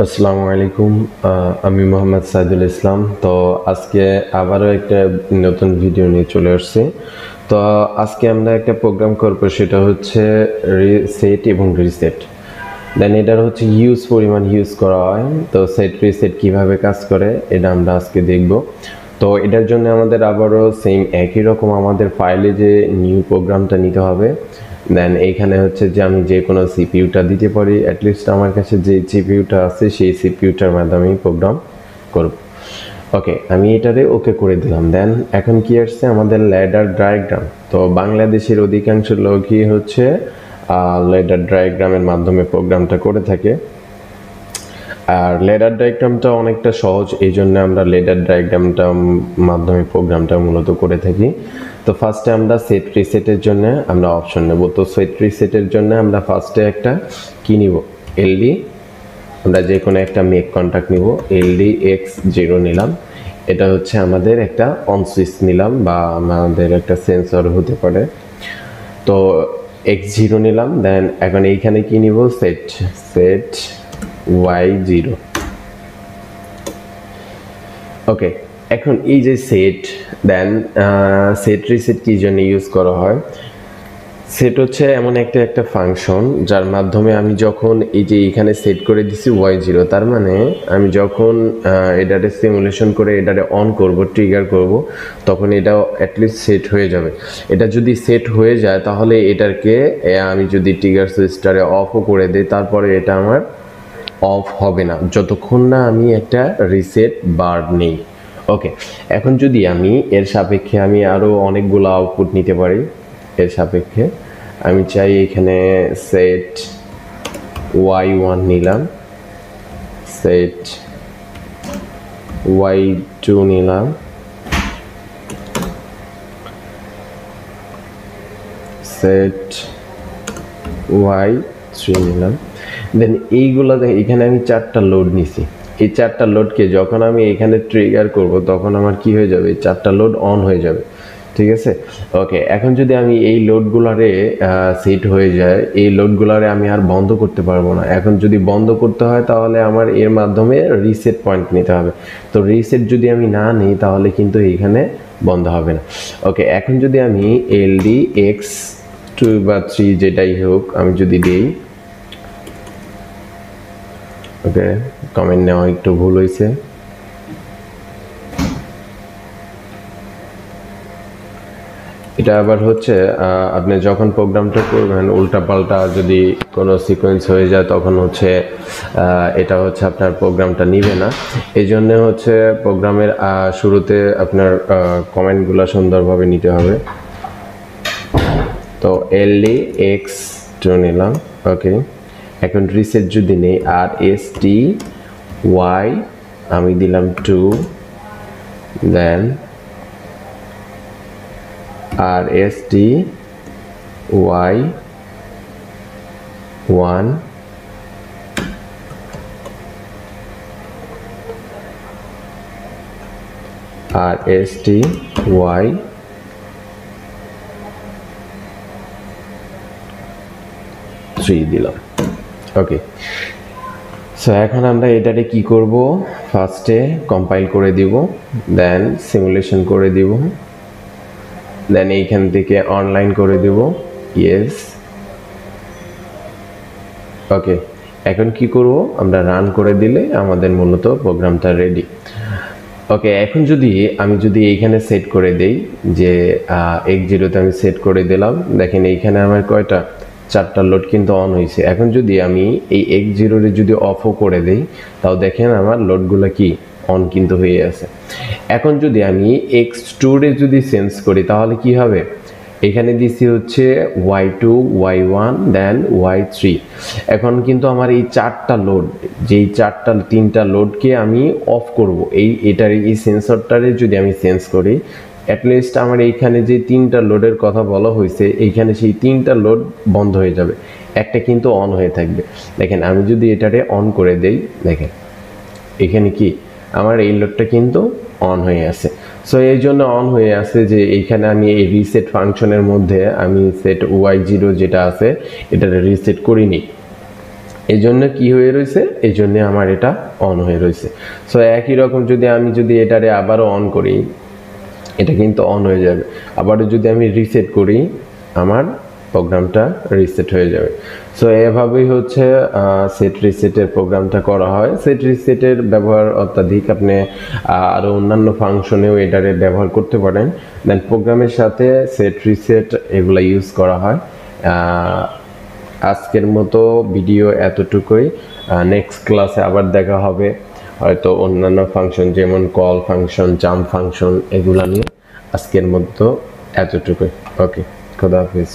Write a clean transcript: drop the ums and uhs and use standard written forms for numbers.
আসসালামু আলাইকুম। আমি মোহাম্মদ সাইদুল ইসলাম। তো আজকে আবারও একটা নতুন ভিডিও নিয়ে চলে আসছি। তো আজকে আমরা একটা প্রোগ্রাম করব, সেটা হচ্ছে সেট এবং রিসেট। দেন এটার হচ্ছে পরিমাণ ইউজ করা হয়। তো সেট রিসেট কিভাবে কাজ করে এটা আমরা আজকে দেখব। তো এটার জন্য আমাদের আবারও সেম একই রকম আমাদের ফাইলে যে নিউ প্রোগ্রামটা নিতে হবে। দেন এইখানে হচ্ছে যে আমি যে কোনো সিপিইউটা দিতে পারি। অ্যাটলিস্ট আমার কাছে যে সিপিইউটা আছে সেই সিপিইউটার মাধ্যমে প্রোগ্রাম করব। ওকে, আমি এটারে ওকে করে দিলাম। দেন এখন কি আসছে আমাদের ল্যাডার ডায়াগ্রাম। তো বাংলাদেশের অধিকাংশ লোকই হচ্ছে ল্যাডার ডায়াগ্রামের মাধ্যমে প্রোগ্রামটা করে থাকে। আর লেডার ডায়াগ্রামটা অনেকটা সহজ, এই জন্য আমরা লেডার ডায়াগ্রামটা মাধ্যমে প্রোগ্রামটা মূলত করে থাকি। তো ফার্স্টে আমরা সেট রিসেটের জন্য আমরা অপশন নেব। তো সেট রিসেটের জন্য আমরা ফার্স্টে একটা কি নিব, এলডি। আমরা যে কোনো একটা মেক কন্ট্যাক্ট নিব, এলডি x0 নিলাম। এটা হচ্ছে আমাদের একটা অন সুইচ নিলাম, বা আমাদের একটা সেন্সর হতে পারে। তো x0 নিলাম। দেন এখন এইখানে কি নিব, সেট সেট y0। ওকে, এখন এই যে সেট, দেন সেট রিসেট কি জন্য ইউজ করা হয়? সেট হচ্ছে এমন একটা ফাংশন যার মাধ্যমে আমি যখন এই যে এখানে সেট করে দিছি y0, তার মানে আমি যখন এটারে সিমুলেশন করে এটারে অন করব, ট্রিগার করব, তখন এটা অ্যাটলিস্ট সেট হয়ে যাবে। এটা যদি সেট হয়ে যায় তাহলে এটাকে আমি যদি ট্রিগার সুইচটারে অফও করে দিই, তারপরে এটা আমার অফ হবে না যতক্ষণ না আমি একটা রিসেট বার নেই। ওকে, এখন যদি আমি এর সাপেক্ষে আমি আরও অনেকগুলো আউটপুট নিতে পারি। এর সাপেক্ষে আমি চাই এখানে সেট y1 নিলাম, সেট y2 নিলাম, সেট y3 নিলাম। দেন এইগুলোতে এখানে আমি 4টা লোড নিছি। এই 4টা লোডকে যখন আমি এখানে ট্রিগার করব তখন আমার কি হয়ে যাবে, 4টা লোড অন হয়ে যাবে। ঠিক আছে। ওকে, এখন যদি আমি এই লোডগুলারে সেট হয়ে যায়, এই লোডগুলারে আমি আর বন্ধ করতে পারবো না। এখন যদি বন্ধ করতে হয় তাহলে আমার এর মাধ্যমে রিসেট পয়েন্ট নিতে হবে। তো রিসেট যদি আমি না নিই তাহলে কিন্তু এইখানে বন্ধ হবে না। ওকে, এখন যদি আমি এলডি x2 বা 3 যেটাই হোক আমি যদি দিই। ওকে, কমেন্ট নেওয়া একটু ভুল হয়েছে। এটা আবার হচ্ছে আপনি যখন প্রোগ্রামটা করবেন উল্টাপাল্টা যদি কোনো সিকোয়েন্স হয়ে যায় তখন হচ্ছে এটা হচ্ছে আপনার প্রোগ্রামটা নিবে না। এই জন্য হচ্ছে প্রোগ্রামের শুরুতে আপনার কমেন্টগুলো সুন্দরভাবে নিতে হবে। তো এলডি x2 নিলাম। ওকে, এখন রিসেট যদি নেই, আর এসটি ওয়াই আমি দিলাম 2, দেন আর এসটি ওয়াই 1, আর এসটি ওয়াই 3 দিলাম। ওকে, সো এখন আমরা এটারে কি করব, ফার্স্টে কম্পাইল করে দিব, দেন সিমুলেশন করে দিব, দেন এইখান থেকে অনলাইন করে দিব, ইয়েস। ওকে, এখন কি করব, আমরা রান করে দিলে আমাদের মূলত প্রোগ্রামটা রেডি। ওকে, এখন আমি যদি এইখানে সেট করে দেই যে x0তে আমি সেট করে দিলাম, দেখেন এইখানে আমার কয়টা, 4টা লোড কিন্তু অন হয়েছে। এখন যদি আমি এই x0 যদি অফও করে দেই, তাও দেখেন আমার লোডগুলো কি অন কিন্তু হয়ে আছে। এখন যদি আমি x2 যদি চেঞ্জ করি তাহলে কি হবে, এখানে দিছি হচ্ছে y2 y1 দেন y3। এখন কিন্তু আমার এই 4টা লোড, যেই 3টা লোডকে আমি অফ করব, এটার এই সেন্সরটারে যদি আমি চেঞ্জ করি, অ্যাটলিস্ট আমার এইখানে যে 3টা লোডের কথা বলা হয়েছে এইখানে সেই 3টা লোড বন্ধ হয়ে যাবে, একটা কিন্তু অন হয়ে থাকবে। দেখেন আমি যদি এটারে অন করে দেই, দেখেন এখানে কি আমার এই লোডটা কিন্তু অন হয়ে আছে। সো এই জন্য অন হয়ে আছে যে এইখানে আমি এই রিসেট ফাংশনের মধ্যে আমি সেট y0 যেটা আছে এটা রিসেট করিনি। এই জন্য কি হয়ে রয়েছে, এই জন্য আমার এটা অন হয়ে রয়েছে। সো একই রকম আমি যদি এটারে আবারও অন করি, এটা কিন্তু অন হয়ে যাবে। আবারও যদি আমি রিসেট করি, আমার প্রোগ্রামটা রিসেট হয়ে যাবে। সো এভাবেই হচ্ছে সেট রিসেটের প্রোগ্রামটা করা হয়। সেট রিসেটের ব্যবহার অত্যাধিক, আপনি আরও অন্যান্য ফাংশনেও এটারে ব্যবহার করতে পারেন। দেন প্রোগ্রামের সাথে সেট রিসেট এগুলো ইউজ করা হয়। আজকের মতো ভিডিও এতটুকুই। নেক্সট ক্লাসে আবার দেখা হবে হয়তো অন্যান্য ফাংশন, যেমন কল ফাংশন, জাম্প ফাংশন, এগুলা নিয়ে। আজকের মতো এতটুকুই। ওকে, খোদা হাফিজ।